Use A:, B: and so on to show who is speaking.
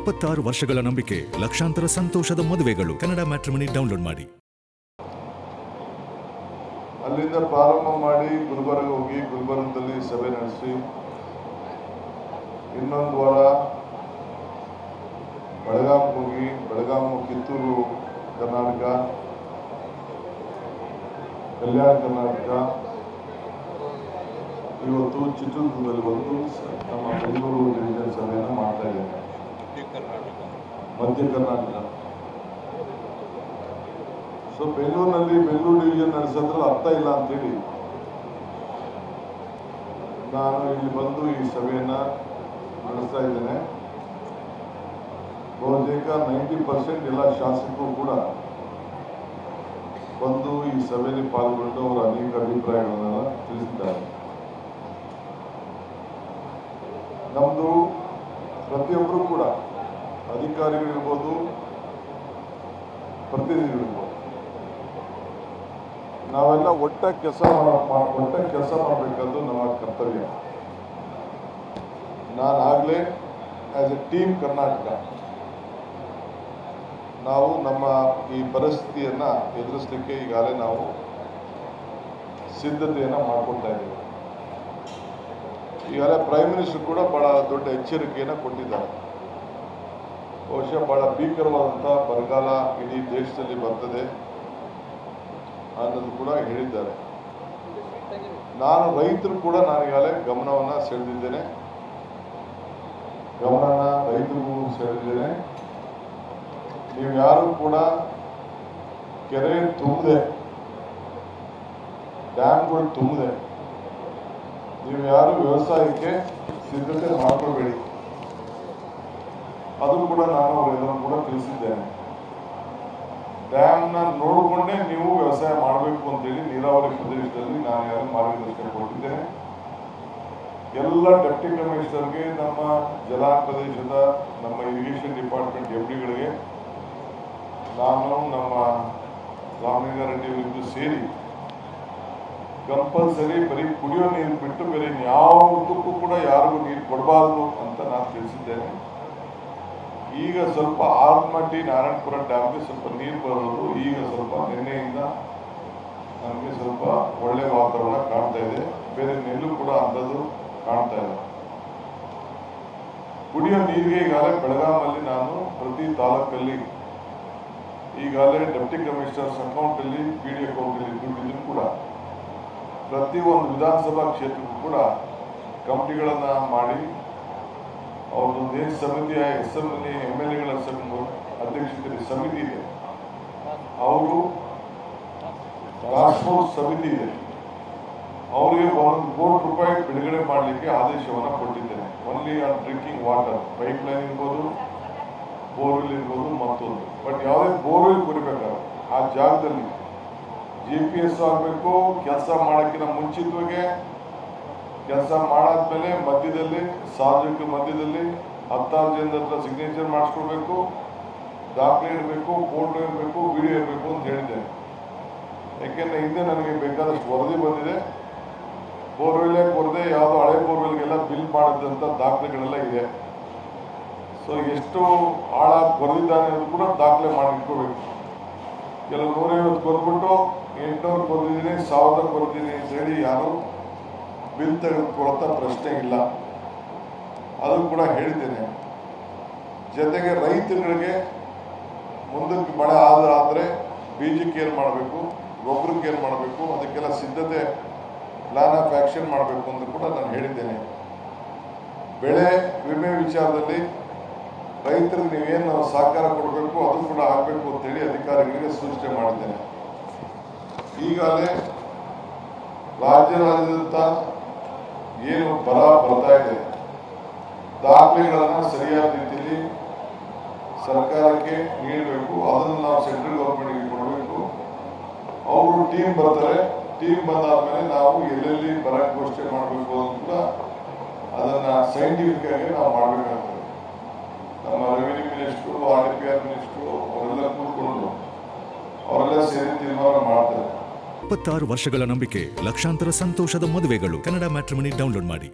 A: 26 ವರ್ಷಗಳ ನಂಬಿಕೆ, ಲಕ್ಷಾಂತರ ಸಂತೋಷದ ಮದುವೆಗಳು. ಕನ್ನಡ ಮ್ಯಾಟ್ರಿಮನಿ ಡೌನ್ಲೋಡ್ ಮಾಡಿ.
B: ಅಲ್ಲಿಂದ ಪ್ರಾರಂಭ ಮಾಡಿ ಗುಲ್ಬರ್ಗ ಹೋಗಿ ಗುಲ್ಬರ್ಗದಲ್ಲಿ ಸಭೆ ನಡೆಸಿ ಇನ್ನೊಂದು ವಾರ ಬೆಳಗಾಂ ಹೋಗಿ ಬೆಳಗಾಂ ಕಿತ್ತೂರು ಕರ್ನಾಟಕ, ಕಲ್ಯಾಣ ಕರ್ನಾಟಕ, ಇವತ್ತು ಚಿತ್ರದುರ್ಗದಲ್ಲಿ ಬಂದು ನಮ್ಮ ಬೆಂಗಳೂರು ಡಿವಿಷನ್ ಸಭೆಯನ್ನು ಮಾಡ್ತಾ ಇದ್ದೇನೆ. ಮಧ್ಯ ಕರ್ನಾಟಕ. ಸೊ ಬೆಂಗಳೂರಿನಲ್ಲಿ ಬೆಂಗಳೂರು ಡಿವಿಷನ್ ನಡೆಸೋದ್ರಲ್ಲಿ ಅರ್ಥ ಇಲ್ಲ ಅಂತೇಳಿ ನಾನು ಇಲ್ಲಿ ಬಂದು ಈ ಸಭೆಯನ್ನು ನಡೆಸ್ತಾ ಇದ್ದೇನೆ. ಬಹುತೇಕ 90% ಎಲ್ಲ ಶಾಸಕರು ಕೂಡ ಬಂದು ಈ ಸಭೆಯಲ್ಲಿ ಪಾಲ್ಗೊಂಡು ಅವರ ಅನೇಕ ಅಭಿಪ್ರಾಯಗಳನ್ನು ತಿಳಿಸಿದ್ದಾರೆ. ನಮ್ಮದು ಪ್ರತಿಯೊಬ್ಬರು ಕೂಡ ಅಧಿಕಾರಿಗಳಿರ್ಬೋದು, ಪ್ರತಿನಿಧಿಗಳಿರ್ಬೋದು, ನಾವೆಲ್ಲ ಒಟ್ಟಾಗಿ ಕೆಲಸ ಮಾಡಬೇಕಾದ್ದು ನಮ್ಮ ಕರ್ತವ್ಯ. ನಾನಾಗಲೇ ಆ್ಯಸ್ ಎ ಟೀಮ್ ಕರ್ನಾಟಕ ನಾವು ನಮ್ಮ ಈ ಪರಿಸ್ಥಿತಿಯನ್ನು ಎದುರಿಸಲಿಕ್ಕೆ ಈಗಾಗಲೇ ನಾವು ಸಿದ್ಧತೆಯನ್ನು ಮಾಡ್ಕೊಳ್ತಾ ಇದ್ದೀವಿ. ಈಗಾಗಲೇ ಪ್ರೈಮ್ ಮಿನಿಸ್ಟರ್ ಕೂಡ ಭಾಳ ದೊಡ್ಡ ಎಚ್ಚರಿಕೆಯನ್ನು ಕೊಟ್ಟಿದ್ದಾರೆ. ಬಹುಶಃ ಭಾಳ ಭೀಕರವಾದಂಥ ಬರಗಾಲ ಇಡೀ ದೇಶದಲ್ಲಿ ಬರ್ತದೆ ಅನ್ನೋದು ಕೂಡ ಹೇಳಿದ್ದಾರೆ. ನಾನು ರೈತರು ಕೂಡ ಈಗಾಗಲೇ ಗಮನವನ್ನು ಸೆಳೆದಿದ್ದೇನೆ, ರೈತರಿಗೂ ಸೆಳೆದಿದ್ದೇನೆ. ನೀವು ಯಾರು ಕೂಡ ಕೆರೆ ತುಂಬದೆ, ಡ್ಯಾಮ್ಗಳು ತುಂಬದೆ ನೀವು ಯಾರು ವ್ಯವಸಾಯಕ್ಕೆ ಸಿದ್ಧತೆ ಮಾಡ್ಕೋಬೇಡಿ. ಅದು ಕೂಡ ನಾನು ಅವರೆಲ್ಲರೂ ಕೂಡ ತಿಳಿಸಿದ್ದೇನೆ. ಡ್ಯಾಮ್ನ ನೋಡಿಕೊಂಡೇ ನೀವು ವ್ಯವಸಾಯ ಮಾಡಬೇಕು ಅಂತೇಳಿ ನೀರಾವರಿ ಪ್ರದೇಶದಲ್ಲಿ ನಾನು ಯಾರು ಮಾರ್ಗದರ್ಶನ ಕೊಟ್ಟಿದ್ದೇನೆ. ಎಲ್ಲ ಡೆಪ್ಟಿ ಕಮಿಷನರ್ಗೆ, ನಮ್ಮ ಜಲ ಪ್ರದೇಶದ ನಮ್ಮ ಇರಿಗೇಷನ್ ಡಿಪಾರ್ಟ್ಮೆಂಟ್ FDಗಳಿಗೆ ನಾನು ನಮ್ಮ ರಾಮಲಿಂಗಾರೆಡ್ಡಿ ಅವರಿದ್ದು ಸೇರಿ ಕಂಪಲ್ಸರಿ ಬರೀ ಕುಡಿಯೋ ನೀರು ಬಿಟ್ಟು ಬೇರೆ ಯಾವುದಕ್ಕೂ ಕೂಡ ಯಾರಿಗೂ ನೀರು ಕೊಡಬಾರ್ದು ಅಂತ ನಾನು ತಿಳಿಸಿದ್ದೇನೆ. ಈಗ ಸ್ವಲ್ಪ ಆಲ್ಮಟ್ಟಿ ನಾರಾಯಣಪುರ ಡ್ಯಾಮ್ಗೆ ಸ್ವಲ್ಪ ನೀರು ಬರೋದು ಈಗ ಸ್ವಲ್ಪ ನಿನ್ನೆಯಿಂದ ನಮಗೆ ಸ್ವಲ್ಪ ಒಳ್ಳೆ ವಾತಾವರಣ ಕಾಣ್ತಾ ಇದೆ. ಬೇರೆ ನೆಲ್ಲು ಕೂಡ ಅಂಥದ್ದು ಕಾಣ್ತಾ ಇದೆ. ಕುಡಿಯೋ ನೀರಿಗೆ ಈಗಾಗಲೇ ಬೆಳಗಾಮಲ್ಲಿ ನಾನು ಪ್ರತಿ ತಾಲೂಕಲ್ಲಿ ಈಗಾಗಲೇ ಡೆಪ್ಟಿ ಕಮಿಷನರ್ಸ್ ಅಕೌಂಟಲ್ಲಿ PD ಅಕೌಂಟಲ್ಲಿ ದುಡ್ಡಿದ್ದು ಕೂಡ ಪ್ರತಿ ಒಂದು ವಿಧಾನಸಭಾ ಕ್ಷೇತ್ರಕ್ಕೂ ಕೂಡ ಕಮಿಟಿಗಳನ್ನು ಮಾಡಿ ಅವ್ರದ್ದೊಂದು ಏನು ಸಮಿತಿಯ ಅಸೆಂಬ್ಲಿ MLAಗಳ ಅಧ್ಯಕ್ಷತೆ ಸಮಿತಿ ಇದೆ, ಅವರು ಟಾಸ್ಕ್ ಫೋರ್ಸ್ ಸಮಿತಿ ಇದೆ, ಅವರಿಗೆ ₹1 ಕೋಟಿ ಬಿಡುಗಡೆ ಮಾಡಲಿಕ್ಕೆ ಆದೇಶವನ್ನು ಕೊಟ್ಟಿದ್ದೇನೆ. Only on drinking water, pipe line ಇರ್ಬೋದು, ಬೋರ್ವೆಲ್ ಇರ್ಬೋದು, ಮತ್ತೊಂದು. ಬಟ್ ಯಾವುದೇ ಬೋರ್ವೆಲ್ ಕೊಡಬೇಕಾದ್ರೆ ಆ ಜಾಗದಲ್ಲಿ GPS ಆಗಬೇಕು. ಕೆಲಸ ಮಾಡೋಕ್ಕಿಂತ ಮುಂಚಿತವಾಗಿ ಕೆಲಸ ಮಾಡಾದ್ಮೇಲೆ ಮಧ್ಯದಲ್ಲಿ ಸಾರ್ವಜನಿಕರ ಮಧ್ಯದಲ್ಲಿ 16 ಜನದ ಹತ್ರ ಸಿಗ್ನೇಚರ್ ಮಾಡಿಸ್ಕೊಳ್ಬೇಕು, ದಾಖಲೆ ಇರಬೇಕು, ಫೋಟೋ ಇರಬೇಕು, ವಿಡಿಯೋ ಇರಬೇಕು ಅಂತ ಹೇಳಿದ್ದೇನೆ. ಯಾಕೆಂದರೆ ಹಿಂದೆ ನನಗೆ ಬೇಕಾದಷ್ಟು ವರದಿ ಬಂದಿದೆ. ಬೋರ್ವೆಲ್ಲೇ ಕೊರದೆ ಯಾವುದೋ ಹಳೆ ಬೋರ್ವೆಲ್ಗೆಲ್ಲ ಬಿಲ್ ಮಾಡಿದಂಥ ದಾಖಲೆಗಳೆಲ್ಲ ಇದೆ. ಸೊ ಎಷ್ಟು ಆಳ ಕೊರೆದಿದ್ದಾನೆ ಅನ್ನೋದು ಕೂಡ ದಾಖಲೆ ಮಾಡಿ ಇಟ್ಕೋಬೇಕು. ಕೆಲವು 150 ಕೊರ್ಬಿಟ್ಟು 800 ಕೊರೆದಿದ್ದೀನಿ, 1000 ಕೊರೆದಿದ್ದೀನಿ ಅಂತೇಳಿ ಯಾರು ಬಿಲ್ ತೆಗೆದುಕೊಳ್ಳುವಂಥ ಪ್ರಶ್ನೆ ಇಲ್ಲ. ಅದು ಕೂಡ ಹೇಳಿದ್ದೇನೆ. ಜೊತೆಗೆ ರೈತರಿಗೆ ಮುಂದಕ್ಕೆ ಮಳೆ ಆದರೆ ಬೀಜಕ್ಕೆ ಏನು ಮಾಡಬೇಕು, ಗೊಬ್ಬರಕ್ಕೆ ಏನು ಮಾಡಬೇಕು, ಅದಕ್ಕೆಲ್ಲ ಸಿದ್ಧತೆ ಪ್ಲಾನ್ ಆಫ್ ಆ್ಯಕ್ಷನ್ ಮಾಡಬೇಕು ಅಂತ ಕೂಡ ನಾನು ಹೇಳಿದ್ದೇನೆ. ಬೆಳೆ ವಿಮೆ ವಿಚಾರದಲ್ಲಿ ರೈತರಿಗೆ ನೀವೇನು ಸಹಕಾರ ಕೊಡಬೇಕು ಅದು ಕೂಡ ಆಗಬೇಕು ಅಂತೇಳಿ ಅಧಿಕಾರಿಗಳಿಗೆ ಸೂಚನೆ ಮಾಡಿದ್ದೇನೆ. ಈಗಾಗಲೇ ರಾಜ್ಯಾದ್ಯಂತ ಏನು ಬರ ಬರ್ತಾ ಇದೆ, ದಾಖಲೆಗಳನ್ನು ಸರಿಯಾದ ರೀತಿಯಲ್ಲಿ ಸರ್ಕಾರಕ್ಕೆ ನೀಡಬೇಕು. ಅದನ್ನು ನಾವು ಸೆಂಟ್ರಲ್ ಗೌರ್ಮೆಂಟ್ಗೆ ಕೊಡಬೇಕು. ಅವರು ಟೀಮ್ ಬರ್ತಾರೆ. ಟೀಮ್ ಬಂದಾದ್ಮೇಲೆ ನಾವು ಎಲ್ಲೆಲ್ಲಿ ಬರ ಘೋಷಣೆ ಮಾಡಬೇಕು ಅಂತ ಅದನ್ನು ಸೈಂಟಿಫಿಕ್ ಆಗಿ ನಾವು ಮಾಡಬೇಕಾಗ್ತದೆ. ನಮ್ಮ ರೆವಿನ್ಯೂ ಮಿನಿಸ್ಟ್ರು, RDPR ಮಿನಿಸ್ಟ್ರು ಅವರೆಲ್ಲ ಕೂತ್ಕೊಂಡು ಅವರೆಲ್ಲ ಸೇರಿ ತೀರ್ಮಾನ ಮಾಡ್ತಾರೆ.
A: 26 ವರ್ಷಗಳ ನಂಬಿಕೆ, ಲಕ್ಷಾಂತರ ಸಂತೋಷದ ಮದುವೆಗಳು. ಕನ್ನಡ ಮ್ಯಾಟ್ರಿಮನಿ ಡೌನ್ಲೋಡ್ ಮಾಡಿ.